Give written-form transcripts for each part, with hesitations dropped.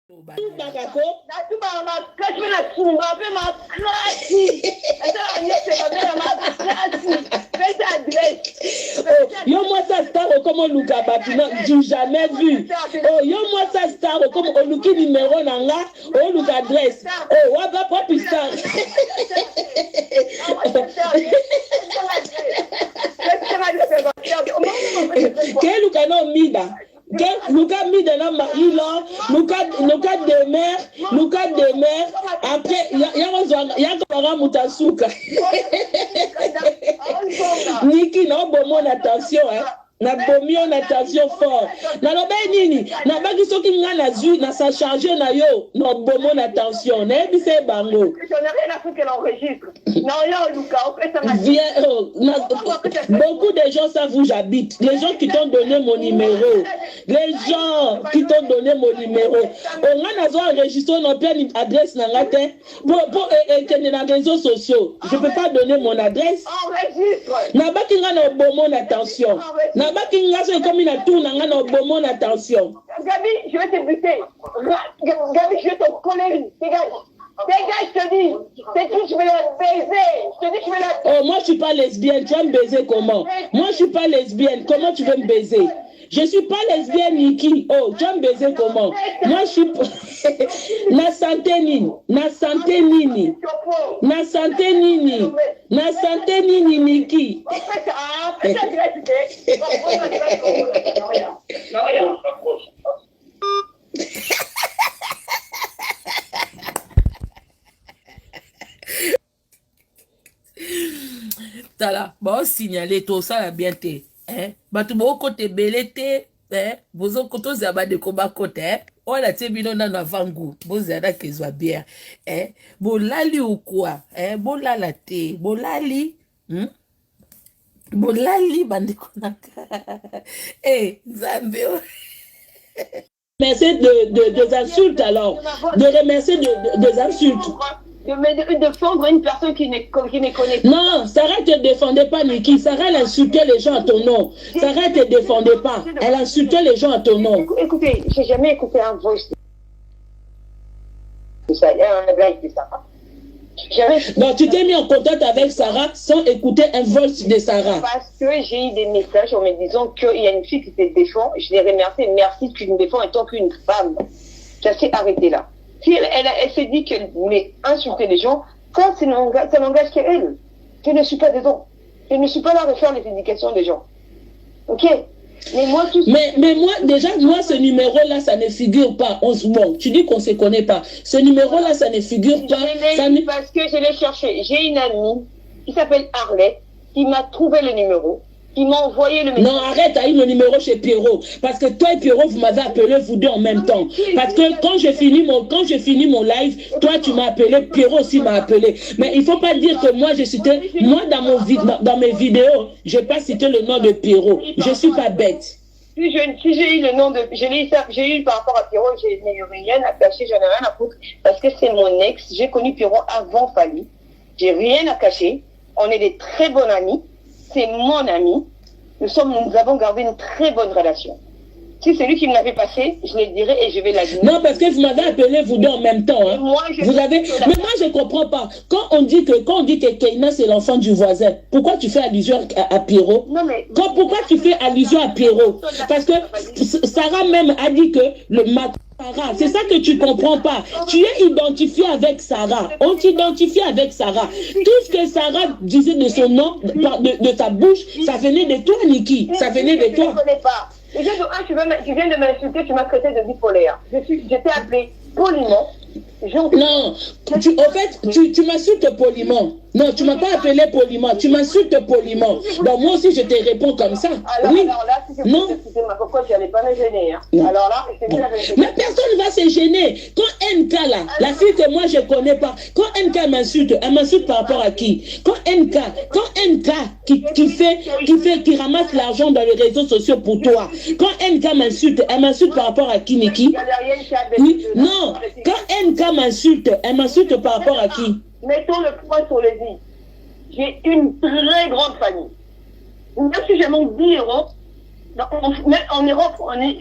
Yo moi ça star comme Luka Batina, j'ai jamais vu. Oh yo moi ça star comme Oluki numéro nanga, oh Luka adresse. Oh waba pop star. Quel Luka no mida? Luka mida na mailo, Luka demer, après y'a mutasuka. Niki na bomo attention hein. Na bomi on attention fort. Na lobe nini? Na baki soki nga na zu na sa charger na yo. Na bomo attention. Na ebise bango. Je n'ai rien à foutre qu'elle enregistre. Non, yo Luka, on fait ça. Beaucoup de gens savent où j'habite. Les gens qui t'ont donné mon numéro. Les gens qui t'ont donné mon numéro. On a enregistré notre adresse dans la tête pour les réseaux sociaux. Je ne peux pas donner mon adresse. Enregistre. Na baki nga na bomo attention. Na baki nga so comme il a tout na bomo attention. Gabi, je vais te buter. Gabi, je vais te coller. Dégage. Dégage, je te dis. C'est qui je vais la baiser. Je te dis que je vais la... Oh, moi, je suis pas lesbienne. Tu vas me baiser comment? Moi, je suis pas lesbienne. Comment tu veux me baiser? Je suis pas lesbienne, Niki. Oh, tu vas me baiser comment? Moi, je suis... Na santé nini. Na santé nini. Na santé nini. Na santé nini, Niki. Tala, bon signaler tout ça la bien te, hein. Batu bo côté belete, hein. Bozo koto zaba de combat côté, hein. On a te bino na navangu, bozada kezwa bien, hein. Bolali ou quoi, hein. Bolala te, bolali, bolali bandikonaka. Eh, Zambio. Merci des insultes alors, de remercier des insultes. De défendre une personne qui ne connaît pas. Non, Sarah ne te défendait pas, Niki. Sarah, elle insultait les gens à ton nom. Sarah ne te défendait pas. Elle insultait les gens à ton nom. Écoutez, j'ai jamais écouté un voice de ça. Il y a un blague de Sarah. Donc, tu t'es mis en contact avec Sarah sans écouter un voice de Sarah. Parce que j'ai eu des messages en me disant qu'il y a une fille qui te défend. Je l'ai remercié. Merci, tu me défends en tant qu'une femme. Ça s'est arrêté là. Si elle s'est dit qu'elle voulait insulter les gens, ça n'engage qu'elle. Je ne suis pas dedans. Je ne suis pas là à refaire les éducations des gens. Ok? Mais moi, tout mais moi, déjà, moi, ce numéro-là, ça ne figure pas. Bon, tu dis qu'on ne se connaît pas. Ce numéro-là, ça ne figure pas. Parce que je l'ai cherché. J'ai une amie qui s'appelle Arlette qui m'a trouvé le numéro. Qui m'a envoyé le message. Non, arrête, t'as eu le numéro chez Pierrot. Parce que toi et Pierrot, vous m'avez appelé vous deux en même temps. Parce que quand je finis mon live, toi tu m'as appelé, Pierrot aussi m'a appelé. Mais il ne faut pas dire que moi j'ai cité, moi dans mes vidéos, je n'ai pas cité le nom de Pierrot. Je ne suis pas bête. Si j'ai eu le nom de... J'ai eu par rapport à Pierrot, je n'ai rien à cacher, j'en ai rien à foutre. Parce que c'est mon ex. J'ai connu Pierrot avant Fali. J'ai rien à cacher. On est des très bons amis. C'est mon ami. Nous avons gardé une très bonne relation. Si c'est lui qui me l'avait passé, je le dirai et je vais la dire. Non, parce que vous m'avez appelé vous deux en même temps. Hein. Mais moi, je ne comprends pas. Quand on dit que Keina, c'est l'enfant du voisin, pourquoi tu fais allusion à Pierrot? Non, mais... Pourquoi tu fais allusion à Pierrot? Parce que Sarah même a dit que le matin... Sarah, c'est ça que tu ne comprends pas. Tu es identifié avec Sarah. On t'identifie avec Sarah. Tout ce que Sarah disait de son nom, de sa bouche, ça venait de toi, Niki. Ça venait de toi. Je ne connais pas. Déjà, tu viens de m'insulter, tu m'as traité de bipolaire. Je t'ai appelé poliment. Non, au fait, tu m'insultes poliment. Non, tu ne m'as pas appelé poliment, tu m'insultes poliment. Donc moi aussi, je te réponds comme ça. Oui. Alors là, si je peux ma cocotte, tu n'allais pas me gêner. Hein. Alors là, je te dis la vérité. Mais personne ne va se gêner. Quand NK, là, la fille que moi, je ne connais pas, quand NK m'insulte, elle m'insulte par rapport à qui? Quand NK qui ramasse l'argent dans les réseaux sociaux pour toi, quand NK m'insulte, elle m'insulte par rapport à qui, Niki? Oui. Non, quand NK m'insulte, elle m'insulte par rapport à qui? Mettons le point sur les i. J'ai une très grande famille. Même si j'ai mon 10 €, Même en Europe,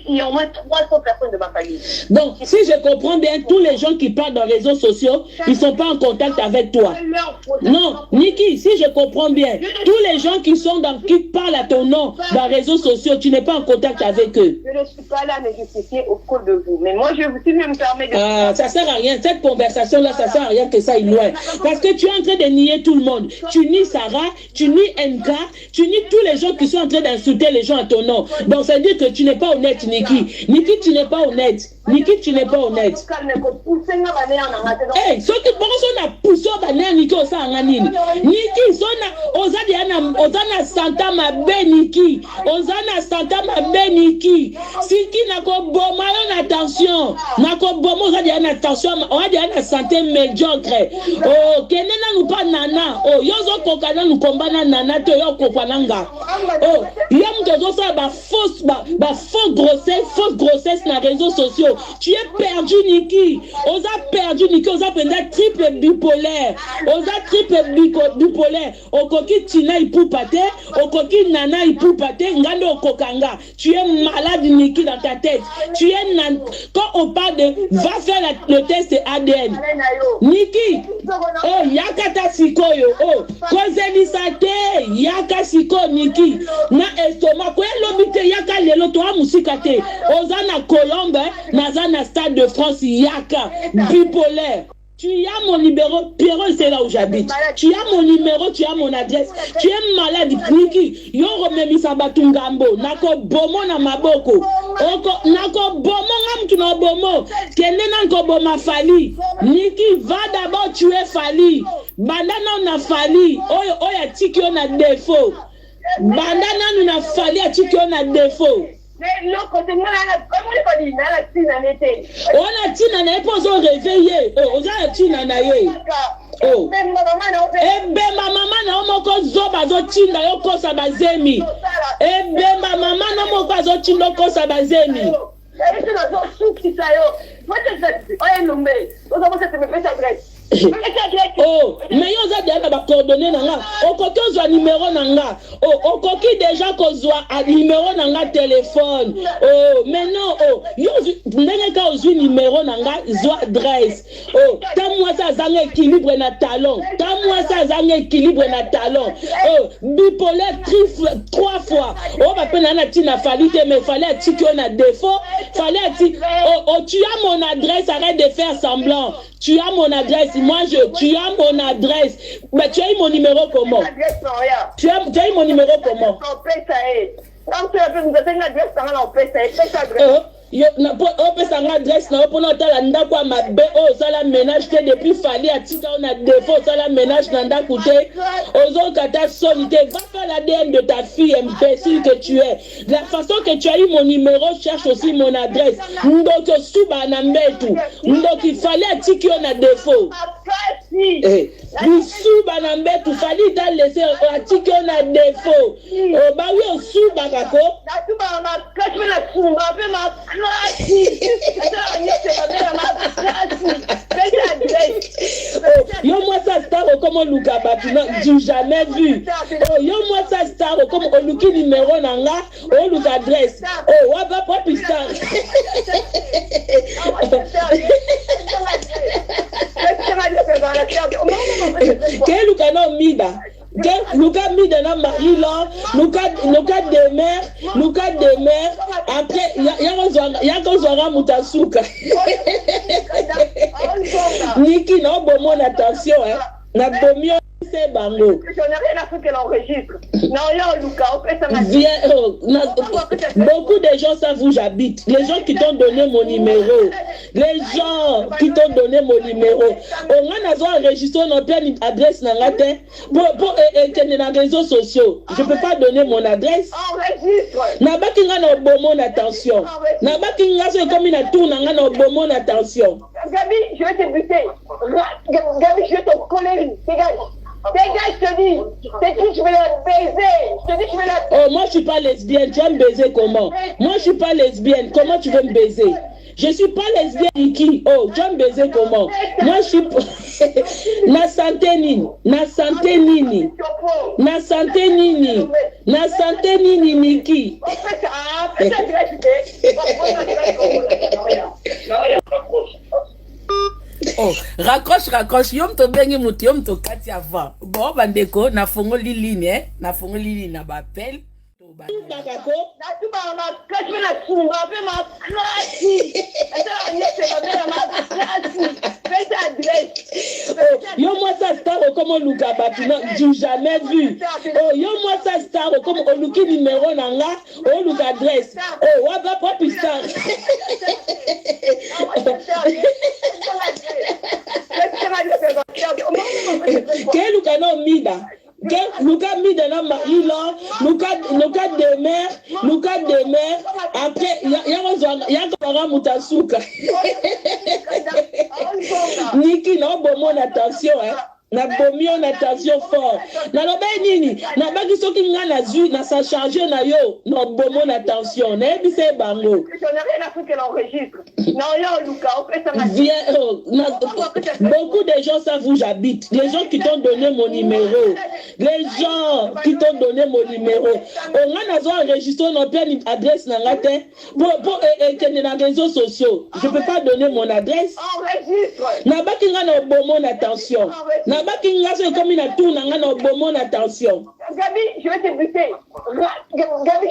il y a au moins 300 personnes de ma famille. Donc, si je comprends bien, tous les gens qui parlent dans les réseaux sociaux, ils ne sont pas en contact avec toi. Non, Niki, si je comprends bien, tous les gens qui parlent à ton nom dans les réseaux sociaux, tu n'es pas en contact avec eux. Je ne suis pas là à me justifier au col de vous. Mais moi, je vous si me permets de... Ça ne sert à rien. Cette conversation-là, ça ne sert à rien que ça aille loin. Parce que tu es en train de nier tout le monde. Tu nies Sarah, tu nies NK, tu nies tous les gens qui sont en train d'insulter les gens à ton nom. Donc, ça veut dire que tu n'es pas honnête, Niki. Niki, tu n'es pas honnête. Niki, tu n'es pas honnête. Hey, ce qui pense a poussé au banner Niki au sanganine. Niki, ozana santa ma beniki. Ozana santa ma beniki. Si qui n'a qu'au bon mal attention, n'a qu'au bon mot attention, on a dit une santé médiocre. Oh, kenena nous pas nana. Oh, yozo kokana nous combat nana to yo kokwananga. Oh, yam tozo ça ba fausse grossesse na réseaux sociaux. Tu es perdu, Niki. On a perdu, Niki. On a perdu triple bipolaire. On a triple bipolaire. Okoki tina ipupate. Okoki nana ipupate. Ngando kokanga. Tu es malade, Niki, dans ta tête. Tu es quand on parle de va faire le test ADN. Niki. Oh, yakata sikoyo. Oh, kozelisate. Yaka siko, Niki. Na estomac. Kwe lobite yaka lelo to amusikate. Ozana Colombe. Nazana Stade de France, Yaka, bipolaire. Tu as mon numéro, Pierrot, c'est là où j'habite. Tu as mon numéro, tu as mon adresse. Tu es malade, Niki. Yo rememi sabatungambo. Nako bomo na maboko. Nako bomo ngam tu na bomo. Kene nanko boma fali. Niki, va d'abord tuer Fali. Bandana on a Fali. Oya tiki on a défaut. Bandana on a Fali a tiki on a défaut. Mais l'autre côté, moi, on a tina na pas on réveillé. On a tina na ye. Oh. Ebe ma mama na omoko zoba zo tinda yo kosa bazemi. Ebe ma mama na omoko zo tinda kosa bazemi. Oh, mais yo za déjà ba coordonner nanga. Okoki ozwa numéro nanga. Oh, okoki déjà kozwa numéro nanga téléphone. Oh, mais non, oh, yo ndenge ka ozwi numéro nanga, zwa adresse. Oh, tamwa sa zanga équilibre na talon. Tamwa sa zanga équilibre na talon. Oh, bipolaire 3 fois. Oh, ba pena na tina fali te mais fallait atiki on a défaut. Fallait atiki. Oh, tu as mon adresse, arrête de faire semblant. Tu as mon adresse, tu as mon adresse. Mais tu as eu mon numéro comment? Tu as eu mon numéro comment? On peut s'en adresse na pour notre landa quoi ma be oh ça la ménage que depuis fallait à tika on a défaut ça la ménage nanda coûté aux kata solité va faire l'ADN de ta fille imbécile que tu es. La façon que tu as eu mon numéro cherche aussi mon adresse. Donc suba na mbetu. Donc il fallait à tika on a défaut. Eh, suba na mbetu fallait t'a laisser à tika on a défaut. Oh bah oui suba kako. Yo moi ça star comme Luka Batuna, j'ai jamais vu. Oh yo moi ça star comme Luki numéro nanga, oh Luka adresse. Oh wa ba pop star. Quel Luka no mida? Luka mida na Marie-Laure, Luka de mer, après yakozwanga mutasuka. Niki na bomo na attention hein. Na bomio c'est bango. Je n'ai rien à foutre qu'elle enregistre. Non, là, Luka, on fait ça. Beaucoup de gens savent où j'habite. Les gens qui t'ont donné mon numéro. Les gens qui t'ont donné mon numéro. On a enregistré notre adresse dans la tête pour éteindre les réseaux sociaux. Je ne peux pas donner mon adresse. Enregistre. N'a pas qu'il y a un bon mon attention. N'a pas qu'il y a comme une tourne un bon mon attention. Gabi, je vais te buter. Gabi, je vais te coller. Dégage. Dégage, je te dis. C'est qui je vais la baiser. Je te dis, je vais la... Oh, moi, je ne suis pas lesbienne. Tu vas me baiser comment? Moi, je ne suis pas lesbienne. Comment tu veux me baiser? Je suis pas lesbienne, Niki. Oh, John baiser comment? Moi, je suis... Na santé nini. Na santé nini. Na santé nini. Na santé nini, Niki. Oh, raccroche. Yom to bengi muti, yom to kati avant. Bon, bandeko, na fongo liline, na fongo liline na bapel. Yo moi ça star comme on Luka Batina, j'ai jamais vu. Oh yo moi ça star comme on Luki numéro nanga, on Luka adresse. Oh waba pop star. Quel Luka no mida? Luka mida na Marilo, Luka de mer, après y'a mutasuka. Niki na bon attention hein. Na bomi on attention fort. Na lobe nini? Na baki soki nga na zu na sa charger na yo. Na bomo attention. Na ebise bango. Je n'ai rien à foutre qu'elle enregistre. Non, yo Luka, on fait ça beaucoup de gens savent où j'habite. Les gens qui t'ont donné mon numéro. Les gens qui t'ont donné mon numéro. On a enregistré notre adresse dans la tête. Pour les réseaux sociaux. Je ne peux pas donner mon adresse. Enregistre. Na baki nga na bomo attention. Na baki nga so comme une tour na nga na bomo attention. Gabi, je vais te buter. Gabi,